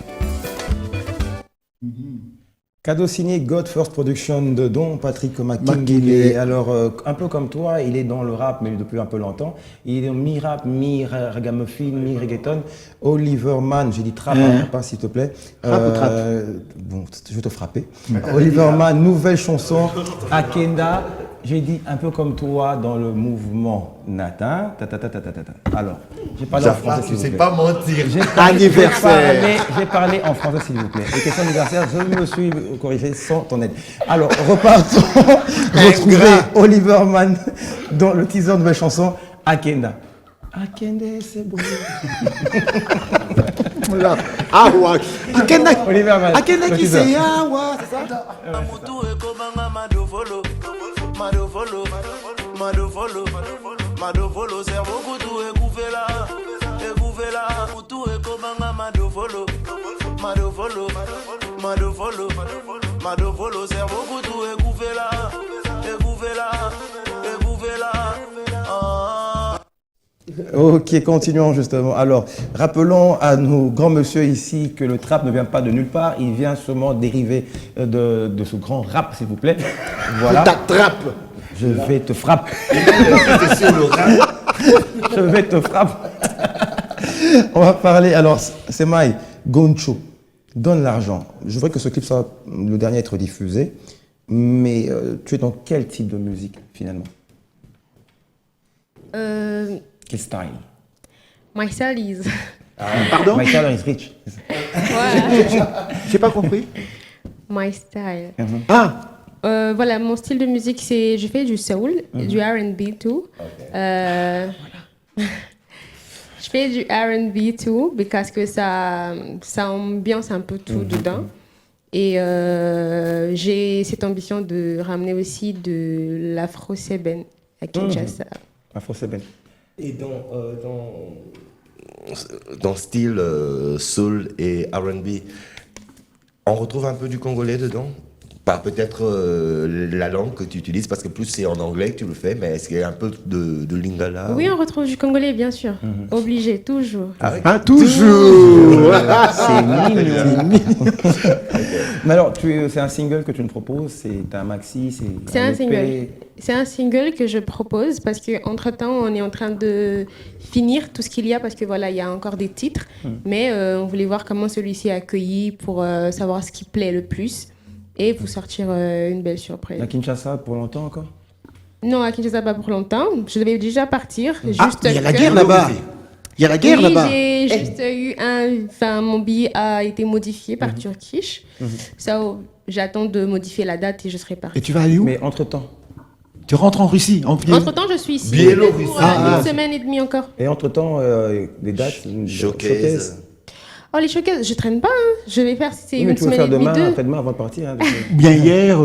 Cadeau signé God First Production de Don Patrick Makengele. Alors, un peu comme toi, il est dans le rap, mais depuis un peu longtemps. Il est mi-rap, mi-ragamuffin, mi-reggaeton. Oliver Mann, j'ai dit trap, pas s'il te plaît. Rap ou trap bon, je vais te frapper. Oliver Mann, nouvelle chanson, Akenda. J'ai dit un peu comme toi dans le mouvement Natin. Alors, j'ai parlé en français, s'il vous plaît. C'est pas mentir. Anniversaire. J'ai parlé en français, s'il vous plaît. Et question anniversaire, je me suis corrigé sans ton aide. Alors, repartons. Retrouver Oliver Mann dans le teaser de nouvelle chanson Akenda. Akenda, c'est beau. Ah ouais. Akenda. Oliver Mann. Akenda qui c'est Yawa, c'est ça? Madovolo, servo kutu ekuvela, mutu ekomanga madovolo, madovolo, servo kutu ekuvela. Ok, continuons justement. Alors, rappelons à nos grands monsieur ici que le trap ne vient pas de nulle part, il vient sûrement dériver de ce grand rap, s'il vous plaît. Voilà. T'attrape. Je vais te frapper. Je vais te frapper. On va parler, alors, c'est Maï, Goncho, donne l'argent. Je voudrais que ce clip soit le dernier à être diffusé, mais tu es dans quel type de musique, finalement? Quel style? My style is... Pardon? My style is rich. Ouais. J'ai pas compris. My style. Ah! Voilà, mon style de musique, c'est... Je fais du soul, du R&B tout. Je fais du R&B tout, parce que ça ambiance un peu tout dedans. Et j'ai cette ambition de ramener aussi de l'afro-sébène à Kinshasa. Afro-sébène. Et dans style soul et R&B, on retrouve un peu du congolais dedans? Pas peut-être la langue que tu utilises, parce que plus c'est en anglais que tu le fais, mais est-ce qu'il y a un peu de lingala? Oui, on retrouve du congolais, bien sûr. Obligé, toujours. Ah, toujours. C'est mignon. Mais alors, c'est un single que tu nous proposes, c'est un maxi, c'est un EP. single. C'est un single que je propose parce qu'entre-temps, on est en train de finir tout ce qu'il y a parce que voilà, il y a encore des titres. Mais on voulait voir comment celui-ci est accueilli pour savoir ce qui plaît le plus et vous sortir une belle surprise. À Kinshasa, pour longtemps encore? Non, à Kinshasa, pas pour longtemps. Je devais déjà partir. Il y a la guerre là-bas. Il y a la guerre là-bas. J'ai juste eu mon billet a été modifié par Turkish. Ça, j'attends de modifier la date et je serai partie. Et tu vas aller où? Mais entre-temps? Tu rentres en Russie? Entre-temps, je suis ici. Biélorussie. Pour une semaine et demie encore. Et entre-temps, des dates? Showcase. Oh, les showcases, je traîne pas. Hein. Je vais faire si c'est Mais une tu veux semaine faire et demie, demain, 2. après-demain, avant de partir. Hein, Bien hier.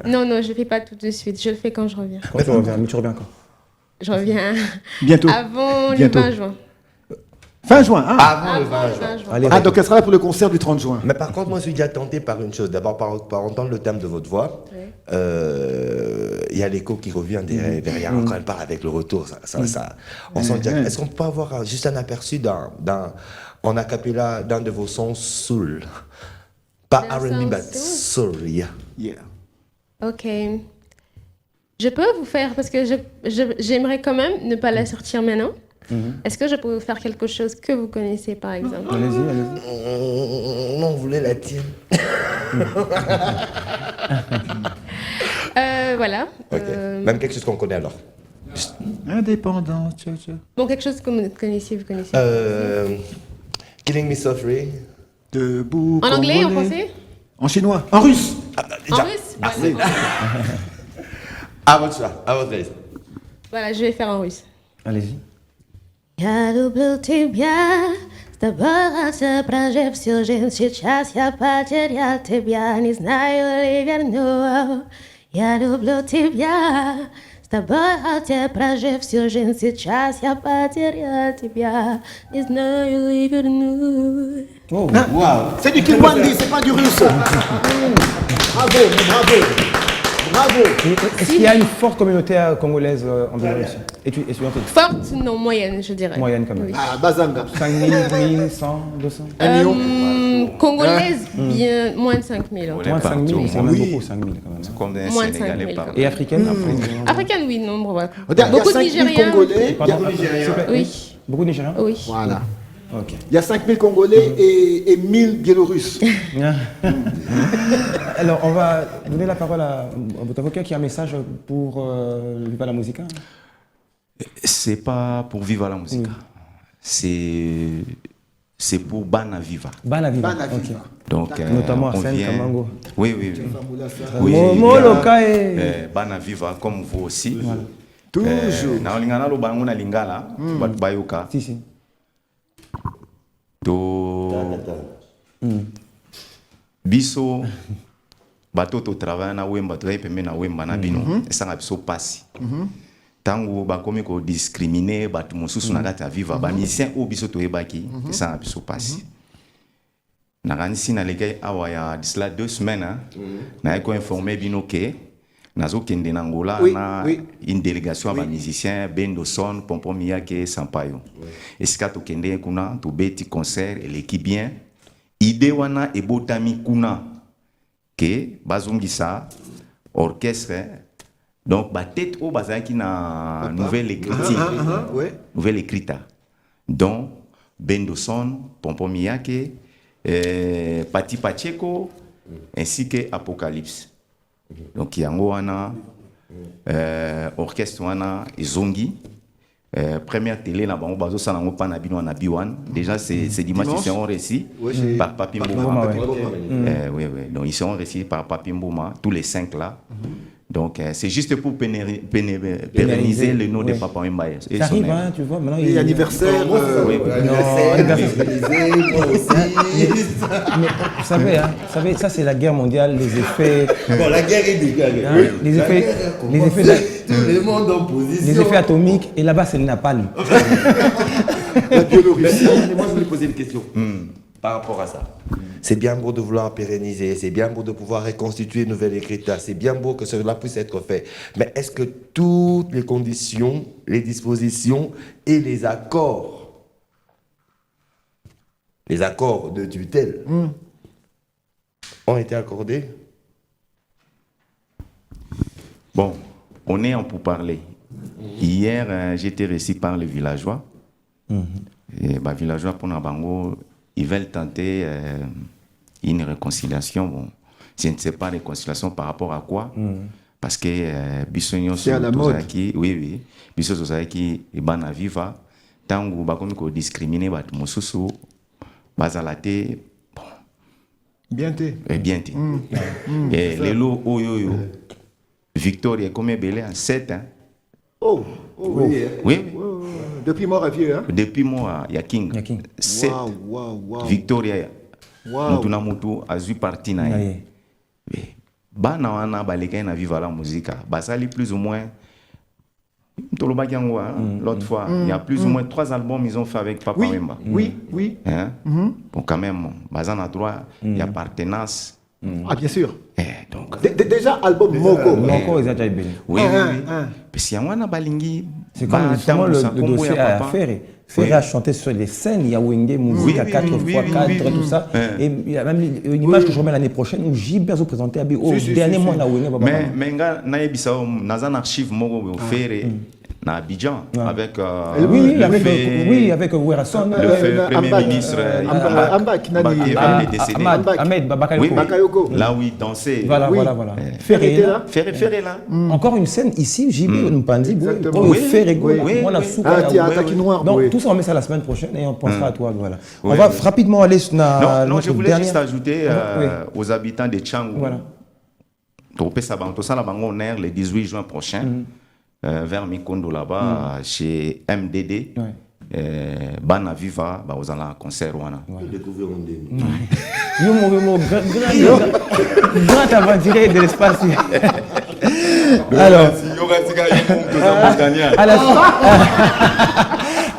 Non, je fais pas tout de suite. Je le fais quand je reviens. Quand tu reviens, mais tu reviens quand? Je reviens Bientôt. avant Bientôt. le 20 juin. Fin juin. Avant le 20 juin. Allez, Ah, donc elle sera là pour le concert du 30 juin. Mais par contre, moi, je suis déjà tenté par une chose. D'abord, par entendre le thème de votre voix, il y a l'écho qui revient derrière. Quand elle part avec le retour, on sent direct. Est-ce qu'on peut avoir juste un aperçu en a cappella d'un de vos sons soul? Pas D'un R&B, son mais soul? soul, yeah. Ok. Je peux vous faire, parce que j'aimerais quand même ne pas la sortir maintenant. Est-ce que je peux vous faire quelque chose que vous connaissez, par exemple? Allez-y. Non, on voulait la tienne. Voilà. Ok. Même quelque chose qu'on connaît alors. Indépendant. Bon, quelque chose que vous connaissez, Killing Me Softly. Debout. En anglais, en Congolais. français? En chinois. En russe. En russe? Voilà. À votre aise. Voilà, je vais faire en russe. Allez-y. Я люблю тебя, с тобой расся прожив всю жизнь. Сейчас я потерял тебя, не знаю ли верну. Я люблю тебя, с тобой расся прожив всю жизнь. Сейчас я потерял тебя, не знаю ли верну. Oh, wow. C'est du Kiwandi, c'est pas du russe. Bravo, bravo. Est-ce qu'il y a une forte communauté congolaise en Biélorussie? Étudiante? Forte? Non, moyenne, je dirais. Moyenne quand même. Oui. Ah, Bazanga. 5000, 1000, 100, 200? Congolaise, bien moins de 5000. On est Moins de 5000, partout, c'est quand moi. même beaucoup, 5000 quand même. C'est comme des Moins de Sénégalais 5000 par quand Et africaine? Africaine, oui, nombre. Ouais. Regarde, il y a Beaucoup de 5000 Nigériens. Congolais. Pardon, il y a- s'il vous plaît. Oui. Beaucoup de Nigériens? Oui. Voilà. Ok. Il y a 5000 Congolais et 1000 Biélorusses. Alors, on va donner la parole à votre avocat qui a un message pour Viva la Musica. C'est pas pour Viva la Musica. C'est pour Bana Viva. Bana Viva. Bana Viva. Ok. Donc, Notamment on Arsène vient- Kamango. Oui, oui, oui. Mo- il y a, Moloka et- Bana Viva, comme vous aussi. Toujours. Na olingana lo bango na lingala, batu bayoka. Si, si. To biso bato to travaille na wemba to pembe na wemba na bino esanga biso pasi. Tango bakomi ko discriminer batu mosusu na kati ya Viva ba musicien o biso to yebaki esanga biso pasi. Nakanisi na legai awa ya disla 2 semaines na ko informer bino ke nazo kende na Angola na une délégation à musiciens Bendo Son, Pompom Miyake, Sampaio. Esika to kende kuna to beti concert l'équipe bien. Idée wana ebotami kuna ke bazongisa orchestre donc ba tête au bazaki na nouvelle écriture. Nouvelle écriture. Donc Bendo Son, Pompom Miyake, Pati Pacheco ainsi que Apocalypse. Donc yango wana orchestre wana ezongi première télé na bango bazo sala ngo pa na bino na B1 déjà c'est dimanche ils seront récits par Papi Mboma. Oui oui, donc ils seront récits par Papi Mboma tous les 5 là. Donc, c'est juste pour pérenniser le nom de Papa Wemba. Ça arrive, hein, tu vois. Maintenant, il y a anniversaire. Oui, mais vous savez, ça c'est la guerre mondiale, les effets. Bon, la guerre est déclarée. Hein, les effets, tout le monde en position. Les effets atomiques, et là-bas c'est le napalm. La Biélorussie. Moi, je voulais poser une question par rapport à ça. C'est bien beau de vouloir pérenniser, c'est bien beau de pouvoir reconstituer une nouvelle écriture, c'est bien beau que cela puisse être fait. Mais est-ce que toutes les conditions, les dispositions et les accords de tutelle ont été accordés? Bon, on est en pourparlers. Hier, j'ai été reçu par les villageois. Et les villageois, pour Nabango, ils veulent tenter une réconciliation. Bon, je ne sais pas réconciliation par rapport à quoi. Parce que Bissonio c'est à la mode. Oui. Bissonio Sosaki et Bana Viva, tant que bakomi ko discriminer bat mosusu bazalate bon. Bien té. Et les lots oyo Victoria comme belé en 7 ans. Oui. Depuis mort à vieux, hein? Depuis moi, il y a King. 7. Victoria. Mutuna mutu azui parti na ye. Bana wana baleka na vivre la musique. Basali plus ou moins. L'autre fois, il y a plus ou moins 3 albums ils ont fait avec Papa Wemba. Oui. Hein? Bon, quand même, Bazan a droit, il y a partenance. Ah, bien sûr. Donc, déjà, album Moko. Moko, ils ont déjà bien. Oui. Parce qu'il y a un balingi. C'est comme justement le dossier à Ferré. Ferré a chanté sur les scènes, il y a Wenge, musique à 4x4, tout ça. Et il y a même une image que je remets l'année prochaine où Gilbert vous présentait à au dernier mois à Wenge. Mais il y a un archive Moko Ferré. À Abidjan, avec avec Werrason, le Premier ministre Ahmed Bakayoko. Là où il dansait. Voilà. Ferré là. Encore une scène ici, JB Mpandi, Ferré, donc tout ça on met ça la semaine prochaine et on pensera à toi. Voilà. On va rapidement aller sur non, je voulais juste ajouter aux habitants de Tchangou. On est le 18 juin prochain. Vers Mikondo là-bas, chez MDD, Bana Viva, vous allez un concert. Grand aventurier de l'espace. Alors,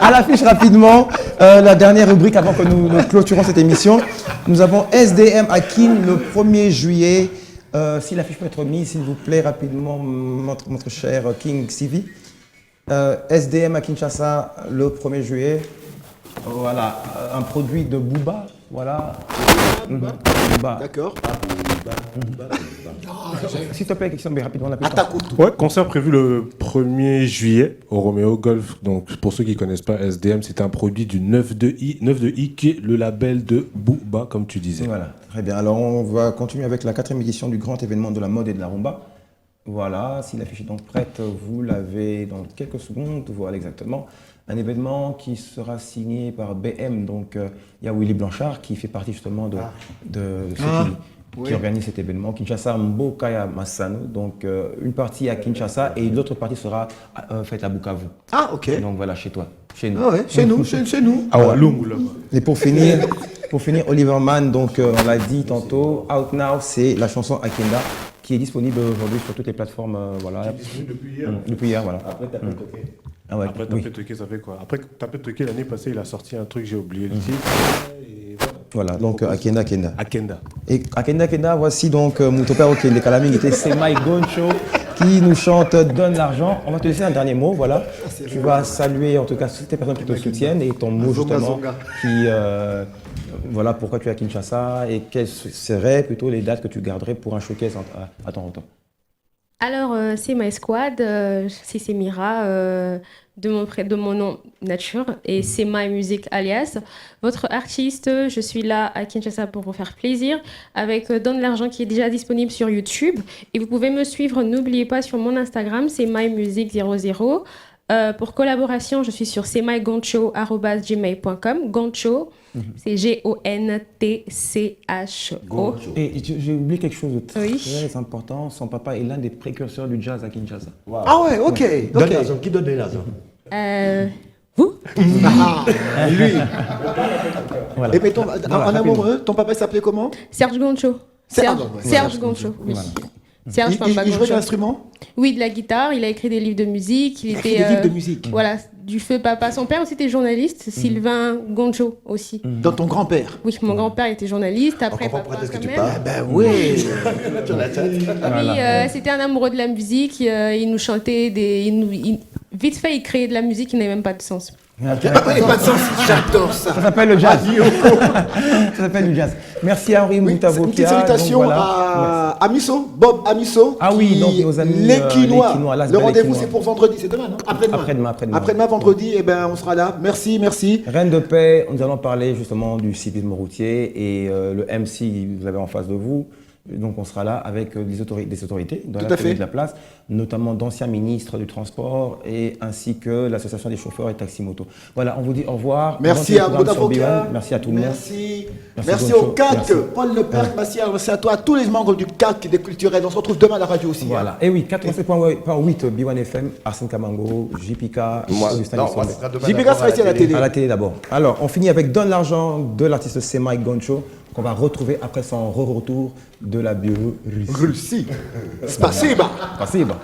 à l'affiche rapidement, la dernière rubrique avant que nous clôturons cette émission, nous avons SDM à Kin le 1er juillet. Si l'affiche peut être mise, s'il vous plaît, rapidement, notre cher King Sivi. SDM à Kinshasa le 1er juillet. Voilà, un produit de Booba. Voilà. Booba. D'accord. S'il te plaît, question, mais rapidement. Ouais, concert prévu le 1er juillet au Roméo Golf. Donc, pour ceux qui ne connaissent pas SDM, c'est un produit du 9-2i qui est le label de Booba, comme tu disais. Voilà, très bien. Alors, on va continuer avec la 4e édition du grand événement de la mode et de la rumba. Voilà, si l'affiche est donc prête, vous l'avez dans quelques secondes, voilà exactement. Un événement qui sera signé par BM, donc il y a Willy Blanchard qui fait partie justement de ceux qui organise cet événement. Kinshasa Mbokaya Masano, donc une partie à Kinshasa et l'autre partie sera faite à Bukavu. Ah, ok. Donc voilà, chez toi, chez nous. Ah ouais, chez nous. Ah ouais. Et pour finir, Oliver Mann, donc on l'a dit tantôt, Out Now, c'est la chanson Akenda qui est disponible aujourd'hui sur toutes les plateformes. Voilà. Disponible depuis hier. Depuis hier, voilà. Après, t'as fait toquer. Ah ouais, Après, Tapé Toqué, ça fait quoi? Après, Tapé Toqué, l'année passée, il a sorti un truc, j'ai oublié le titre. Et voilà, donc Akenda. Et Akenda, voici donc Moutopère Okende Kalaming était Semai Goncho qui nous chante Donne l'argent. On va te laisser un dernier mot, voilà. Tu vas saluer en tout cas toutes les personnes qui te soutiennent et ton mot justement qui. Voilà pourquoi tu es à Kinshasa et quelles seraient plutôt les dates que tu garderais pour un showcase à Toronto. Alors, c'est My Squad, c'est Mira, de mon nom nature, et c'est My Music alias. Votre artiste, je suis là à Kinshasa pour vous faire plaisir, avec Donne l'argent qui est déjà disponible sur YouTube. Et vous pouvez me suivre, n'oubliez pas, sur mon Instagram, c'est MyMusic00. Pour collaboration, je suis sur semaigoncho@gmail.com. Goncho, c'est G-O-N-T-C-H-O. Et j'ai oublié quelque chose de très Oui. important. Son papa est l'un des précurseurs du jazz à Kinshasa. Ah ouais, ok. Donne l'argent. Qui donne l'argent? Vous Lui. Voilà. Et mais en amoureux, ton papa s'appelait comment? Serge Goncho. Serge Goncho, oui. Voilà. Serge Pamba Il jouait de Goncho. l'instrument? Oui, de la guitare. Il a écrit des livres de musique. Il a écrit des livres de musique. Voilà, du feu papa. Son père aussi était journaliste, Sylvain Goncho aussi. Dans ton grand-père? Oui, mon grand-père était journaliste. Après, Encore papa pourquoi est-ce que quand tu même. parles? Ben oui. Oui, c'était un amoureux de la musique. Il nous chantait vite fait, il créait de la musique qui n'avait même pas de sens. Pas de sens. J'adore ça. Ça s'appelle le jazz. Ça s'appelle du jazz. À Henri Moutavokia. Une petite salutation à Amiso, Bob Amiso. Ah oui, donc nos amis les Quinois. Las Le Belles rendez-vous Quinois. c'est pour vendredi, c'est demain, non? Après-demain. Après-demain, vendredi, eh ben, on sera là. Merci. Reine de paix, nous allons parler justement du civisme routier et le MC, vous avez en face de vous. Donc on sera là avec des autorités de la commune de la place, notamment d'anciens ministres du transport et ainsi que l'association des chauffeurs et taxi-moto. Voilà, on vous dit au revoir. Merci à Boudavoka. Merci à tout le monde. Merci au CAC, Paul Lepère, merci à toi, à tous les membres du CAC des culturels. On se retrouve demain à la radio aussi. Voilà, et oui, 87.8 B1 FM, Arsène Kamango, JPK, Augustin Lissonde. JPK sera ici à la télé. À la télé d'abord. Alors, on finit avec Donne l'argent de l'artiste Semai Goncho, qu'on va retrouver après son retour de la Biélorussie. Spasiba. Spasiba.